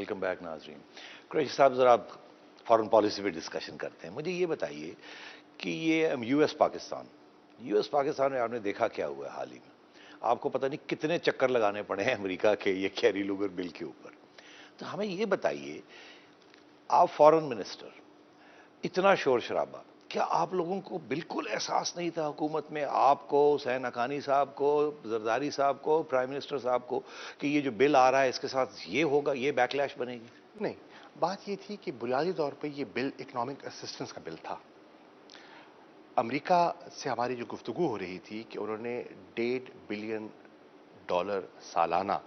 Welcome back नाजरीन। कुरैशी साहब, ज़रा फॉरेन पॉलिसी पे डिस्कशन करते हैं। मुझे ये बताइए कि ये यूएस पाकिस्तान में आपने देखा क्या हुआ है हाल ही में। आपको पता नहीं कितने चक्कर लगाने पड़े हैं अमेरिका के ये कैरी लूगर बिल के ऊपर। तो हमें ये बताइए, आप फॉरेन मिनिस्टर, इतना शोर शराबा, क्या आप लोगों को बिल्कुल एहसास नहीं था हुकूमत में, आपको, हुसैन हक्कानी साहब को, जरदारी साहब को, प्राइम मिनिस्टर साहब को, कि ये जो बिल आ रहा है इसके साथ ये होगा, ये बैकलैश बनेगी? नहीं, बात ये थी कि बुनियादी तौर पे ये बिल इकोनॉमिक असिस्टेंस का बिल था। अमेरिका से हमारी जो गुफ्तगू हो रही थी कि उन्होंने $1.5 बिलियन सालाना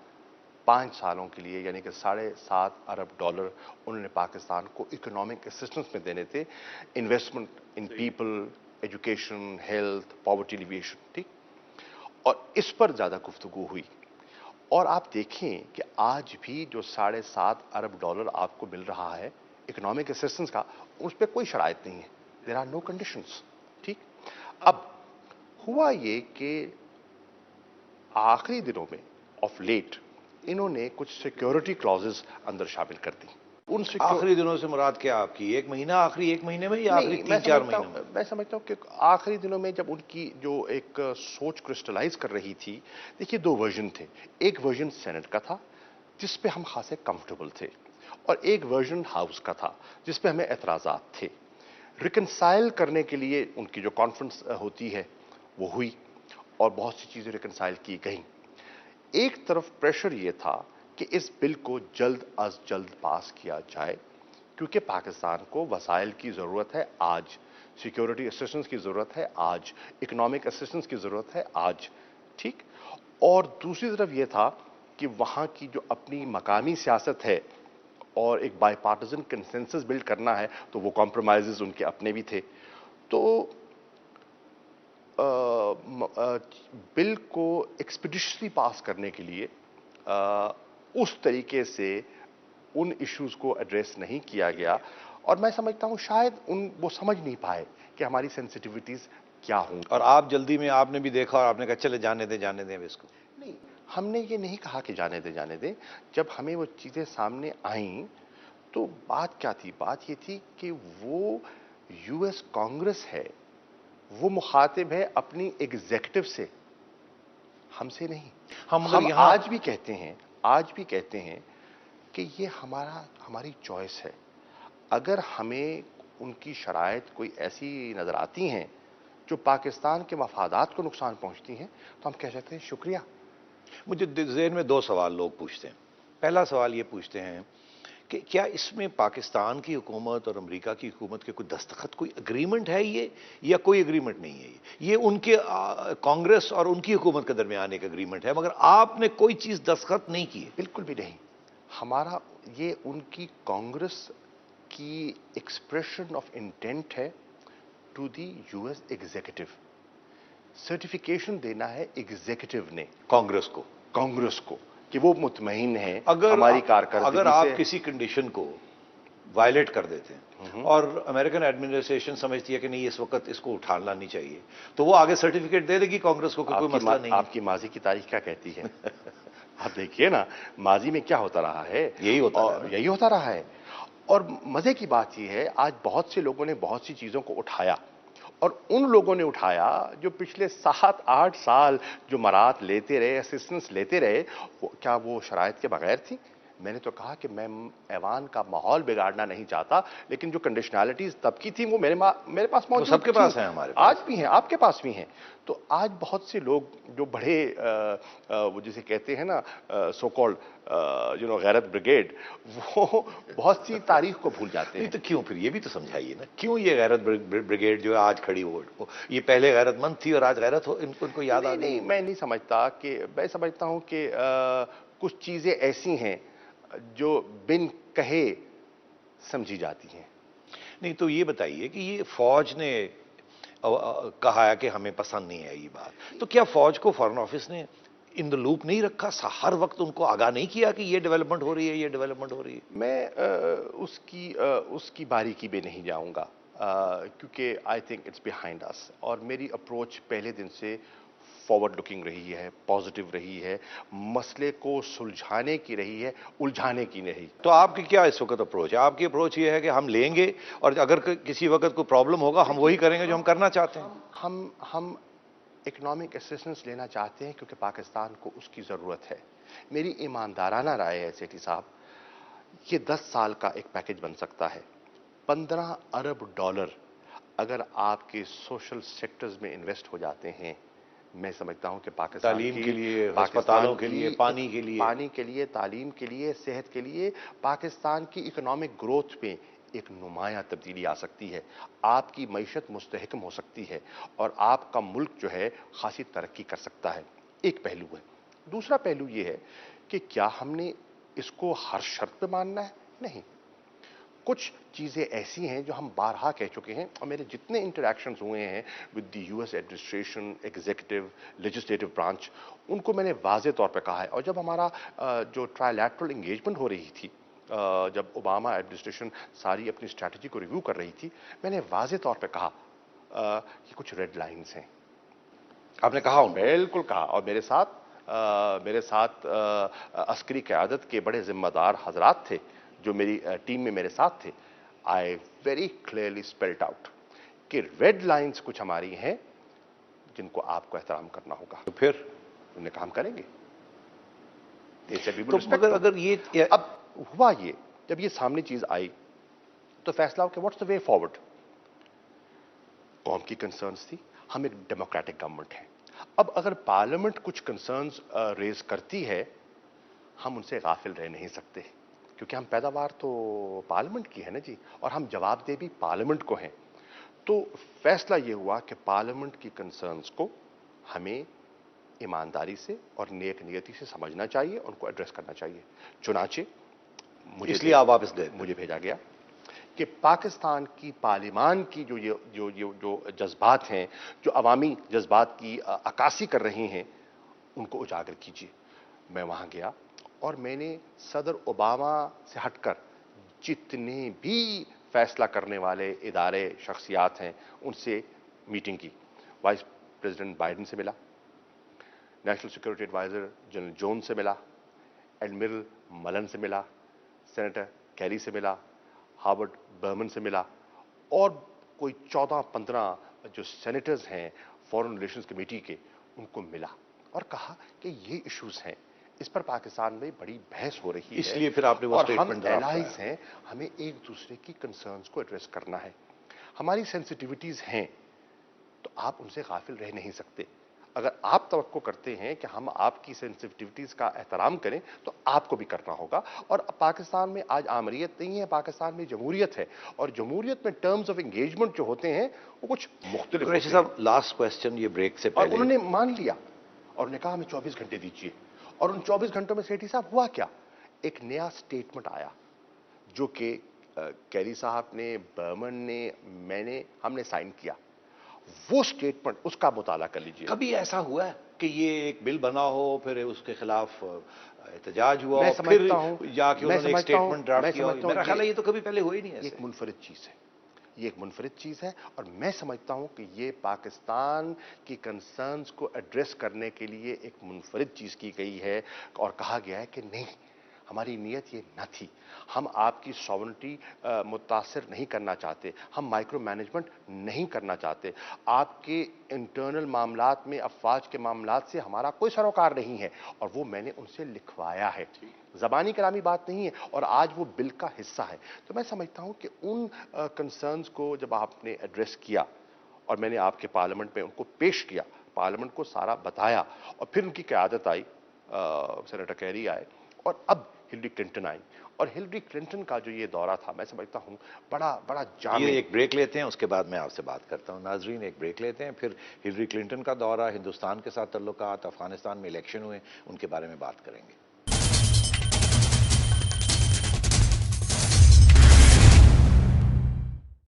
5 सालों के लिए, यानी कि $7.5 अरब उन्होंने पाकिस्तान को इकोनॉमिक असिस्टेंस में देने थे, investment in people, education, health, poverty alleviation, ठीक। और इस पर ज़्यादा गुफ्तगू हुई। और आप देखें कि आज भी जो $7.5 अरब आपको मिल रहा है इकोनॉमिक असिस्टेंस का, उस पर कोई शराइत नहीं है। देयर आर नो कंडीशंस, ठीक। अब हुआ ये कि आखिरी दिनों में ऑफ लेट इन्होंने कुछ सिक्योरिटी क्लॉजेस अंदर शामिल कर दी। उन आखिरी दिनों से मुराद क्या आपकी? एक महीना, आखिरी एक महीने में, या आखिरी 3-4 महीनों में? मैं समझता हूं कि आखिरी दिनों में जब उनकी जो एक सोच क्रिस्टलाइज कर रही थी, देखिए 2 वर्जन थे। एक वर्जन सेनेट का था जिस पे हम खासे कंफर्टेबल थे, और एक वर्जन हाउस का था जिस पे हमें एतराजात थे। रिकंसाइल करने के लिए उनकी जो कॉन्फ्रेंस होती है वो हुई और बहुत सी चीजें रिकंसाइल की गई। एक तरफ प्रेशर ये था कि इस बिल को जल्द अज जल्द पास किया जाए, क्योंकि पाकिस्तान को वसाइल की ज़रूरत है आज, सिक्योरिटी असिस्टेंस की ज़रूरत है आज, इकोनॉमिक असिस्टेंस की ज़रूरत है आज, ठीक। और दूसरी तरफ यह था कि वहाँ की जो अपनी मकामी सियासत है और एक बाईपार्टिजन कंसेंसस बिल्ड करना है, तो वो कॉम्प्रोमाइज़ उनके अपने भी थे। तो बिल को एक्सपीडिशली पास करने के लिए उस तरीके से उन इश्यूज को एड्रेस नहीं किया गया, और मैं समझता हूं शायद वो समझ नहीं पाए कि हमारी सेंसिटिविटीज क्या होंगी। और आप जल्दी में, आपने भी देखा और आपने कहा चले जाने दे इसको? नहीं, हमने ये नहीं कहा कि जाने दे। जब हमें वो चीजें सामने आईं तो बात क्या थी? बात ये थी कि वो यूएस कांग्रेस है, वो मुखातिब है अपनी एग्जीक्यूटिव से, हमसे नहीं। हम आज भी कहते हैं कि ये हमारी चॉइस है। अगर हमें उनकी शराइत कोई ऐसी नजर आती हैं जो पाकिस्तान के मफादात को नुकसान पहुंचती हैं, तो हम कह सकते हैं शुक्रिया। मुझे ज़हन में 2 सवाल लोग पूछते हैं। पहला सवाल ये पूछते हैं कि क्या इसमें पाकिस्तान की हुकूमत और अमेरिका की हुकूमत के कोई दस्तखत, कोई एग्रीमेंट है ये, या कोई एग्रीमेंट नहीं है? ये उनके कांग्रेस और उनकी हुकूमत के दरमियान एक एग्रीमेंट है, मगर आपने कोई चीज़ दस्तखत नहीं की है? बिल्कुल भी नहीं। हमारा ये उनकी कांग्रेस की एक्सप्रेशन ऑफ इंटेंट है to the US executive. Certification देना है एग्जीक्यूटिव ने कांग्रेस को कि वो मुतमईन है हमारी कारकर्दगी से। अगर आप किसी कंडीशन को वायलेट कर देते हैं और अमेरिकन एडमिनिस्ट्रेशन समझती है कि नहीं इस वक्त इसको उठाना नहीं चाहिए, तो वो आगे सर्टिफिकेट दे देगी कांग्रेस को कि कोई मसला नहीं है। आपकी माजी की तारीख क्या कहती है? आप देखिए ना, माजी में क्या होता रहा है, यही होता रहा है। और मजे की बात यह है, आज बहुत से लोगों ने बहुत सी चीजों को उठाया, और उन लोगों ने उठाया जो पिछले 7-8 साल जो मराहत लेते रहे, असिस्टेंस लेते रहे, क्या वो शराइत के बगैर थी? मैंने तो कहा कि मैं ऐवान का माहौल बिगाड़ना नहीं चाहता, लेकिन जो कंडीशनैलिटीज तब की थी वो मेरे पास मौजूद, सबके पास है, हमारे पास आज भी हैं, आपके पास भी हैं। तो आज बहुत से लोग जो बड़े वो जिसे कहते हैं ना सो कॉल्ड गैरत ब्रिगेड, वो बहुत सी तारीख को भूल जाते हैं। तो क्यों? फिर ये भी तो समझाइए ना, क्यों ये गैरत ब्रिगेड जो है आज खड़ी हो? ये पहले गैरतमंद थी और आज गैरत हो, इनको याद आ गई? नहीं, मैं नहीं समझता। कि मैं समझता हूं कि कुछ चीजें ऐसी हैं जो बिन कहे समझी जाती हैं। नहीं, तो ये बताइए कि ये फौज ने कहा है कि हमें पसंद नहीं है ये बात, तो क्या फौज को फॉरेन ऑफिस ने इन द लूप नहीं रखा? हर वक्त उनको आगाह नहीं किया कि ये डेवलपमेंट हो रही है, ये डेवलपमेंट हो रही है? मैं उसकी बारीकी में नहीं जाऊंगा, क्योंकि I think it's behind us, और मेरी अप्रोच पहले दिन से फॉरवर्ड लुकिंग रही है, पॉजिटिव रही है, मसले को सुलझाने की रही है, उलझाने की नहीं। तो आपकी क्या इस वक्त अप्रोच है? आपकी अप्रोच ये है कि हम लेंगे और अगर किसी वक्त कोई प्रॉब्लम होगा हम वही करेंगे जो हम करना चाहते हैं? हम इकोनॉमिक असिस्टेंस लेना चाहते हैं क्योंकि पाकिस्तान को उसकी ज़रूरत है। मेरी ईमानदाराना राय है सेठी साहब, ये 10 साल का एक पैकेज बन सकता है। 15 अरब डॉलर अगर आपके सोशल सेक्टर्स में इन्वेस्ट हो जाते हैं, मैं समझता हूं कि पाकिस्तान तालीम की, के लिए, पाकिस्तान अस्पतालों के की लिए, पानी के लिए, पानी के लिए, तालीम के लिए, सेहत के लिए, पाकिस्तान की इकोनॉमिक ग्रोथ में एक नुमाया तब्दीली आ सकती है। आपकी मईशत मुस्तहकम हो सकती है और आपका मुल्क जो है खासी तरक्की कर सकता है। एक पहलू है। दूसरा पहलू ये है कि क्या हमने इसको हर शर्त पे मानना है? नहीं। कुछ चीज़ें ऐसी हैं जो हम बारहा कह चुके हैं और मेरे जितने इंटरेक्शंस हुए हैं with the US administration, executive, legislative branch, उनको मैंने वाज़े तौर पे कहा है। और जब हमारा जो ट्रायलैटरल एंगेजमेंट हो रही थी, जब ओबामा एडमिनिस्ट्रेशन सारी अपनी स्ट्रैटेजी को रिव्यू कर रही थी, मैंने वाज़े तौर पे कहा कि कुछ रेड लाइन्स हैं। आपने कहा उनको? बिल्कुल कहा। और मेरे साथ अस्करी क़यादत के बड़े जिम्मेदार हजरात थे जो मेरी टीम में मेरे साथ थे। I very clearly spelt out कि रेड लाइंस कुछ हमारी हैं जिनको आपको एहतराम करना होगा। तो फिर उन्होंने काम करेंगे। तो अगर ये अब हुआ ये, जब ये सामने चीज आई तो फैसला हो कि व्हाट्स द वे फॉरवर्ड। कौम की कंसर्न्स थी, हम एक डेमोक्रेटिक गवर्नमेंट है। अब अगर पार्लियामेंट कुछ कंसर्न्स रेज करती है, हम उनसे गाफिल रह नहीं सकते क्योंकि हम पैदावार तो पार्लियामेंट की है ना जी, और हम जवाबदेह भी पार्लियामेंट को हैं। तो फैसला यह हुआ कि पार्लियामेंट की कंसर्न्स को हमें ईमानदारी से और नेक नियति से समझना चाहिए, उनको एड्रेस करना चाहिए। चुनाचे इसलिए आप वापस गए? मुझे भेजा गया कि पाकिस्तान की पार्लिमान की जो जज्बात हैं, जो अवामी जज्बात की अक्कासी कर रही हैं, उनको उजागर कीजिए। मैं वहां गया और मैंने सदर ओबामा से हटकर जितने भी फैसला करने वाले इदारे, शख्सियात हैं, उनसे मीटिंग की। वाइस प्रेसिडेंट बाइडेन से मिला, national security adviser general Jones से मिला, एडमिरल मलन से मिला, सेनेटर कैरी से मिला, हार्वर्ड बर्मन से मिला, और कोई 14-15 जो सेनेटर्स हैं फॉरेन रिलेशंस कमेटी के, उनको मिला और कहा कि ये इश्यूज हैं, इस पर पाकिस्तान में बड़ी बहस हो रही है, इसलिए फिर आपने वो और हम स्टेटमेंट एलाइज हैं, हमें एक दूसरे की कंसर्न्स को एड्रेस करना है। हमारी सेंसिटिविटीज हैं तो आप उनसे गाफिल रह नहीं सकते। अगर आप तवक्को करते हैं कि हम आपकी सेंसिटिविटीज का एहतराम करें तो आपको भी करना होगा। और पाकिस्तान में आज आमरीत नहीं है, पाकिस्तान में जमहूरियत है, और जमहूरियत में टर्म्स ऑफ एंगेजमेंट जो होते हैं वो कुछ मुख्तलिफ होते हैं। साहब, लास्ट क्वेश्चन, ये ब्रेक से और पहले उन्होंने मान लिया और उन्होंने कहा हमें 24 घंटे दीजिए। और उन 24 घंटों में सेठी साहब हुआ क्या, एक नया स्टेटमेंट आया जो कि कैरी साहब ने, बर्मन ने, हमने साइन किया। वो स्टेटमेंट, उसका मुताला कर लीजिए। कभी ऐसा हुआ है कि ये एक बिल बना हो, फिर उसके खिलाफ एहतजाज हुआ, मैं फिर समझता हूं, जाके उन्होंने एक स्टेटमेंट ड्राफ्ट किया? मेरा ख्याल है ये ये तो कभी पहले हुआ ही नहीं है। एक मुनफरिद चीज है, ये एक मुनफरिद चीज है। और मैं समझता हूं कि ये पाकिस्तान की कंसर्न्स को एड्रेस करने के लिए एक मुनफरिद चीज की गई है और कहा गया है कि नहीं, हमारी नीयत ये न थी, हम आपकी सॉवरेनिटी मुतासर नहीं करना चाहते, हम माइक्रो मैनेजमेंट नहीं करना चाहते, आपके इंटरनल मामलात में, अफवाज के मामलात से हमारा कोई सरोकार नहीं है। और वो मैंने उनसे लिखवाया है, ज़बानी कलामी बात नहीं है, और आज वो बिल का हिस्सा है। तो मैं समझता हूं कि उन कंसर्न्स को जब आपने एड्रेस किया और मैंने आपके पार्लियामेंट में उनको पेश किया, पार्लियामेंट को सारा बताया, और फिर उनकी क़यादत आई, सेनेटर कैरी आए, और अब हिलरी क्लिंटन आई। और हिलरी क्लिंटन का जो ये दौरा था, मैं समझता हूं बड़ा जामे। ये एक ब्रेक लेते हैं, उसके बाद मैं आपसे बात करता हूं। नाजरीन, एक ब्रेक लेते हैं, फिर हिलरी क्लिंटन का दौरा, हिंदुस्तान के साथ ताल्लुकात, अफगानिस्तान में इलेक्शन हुए, उनके बारे में बात करेंगे।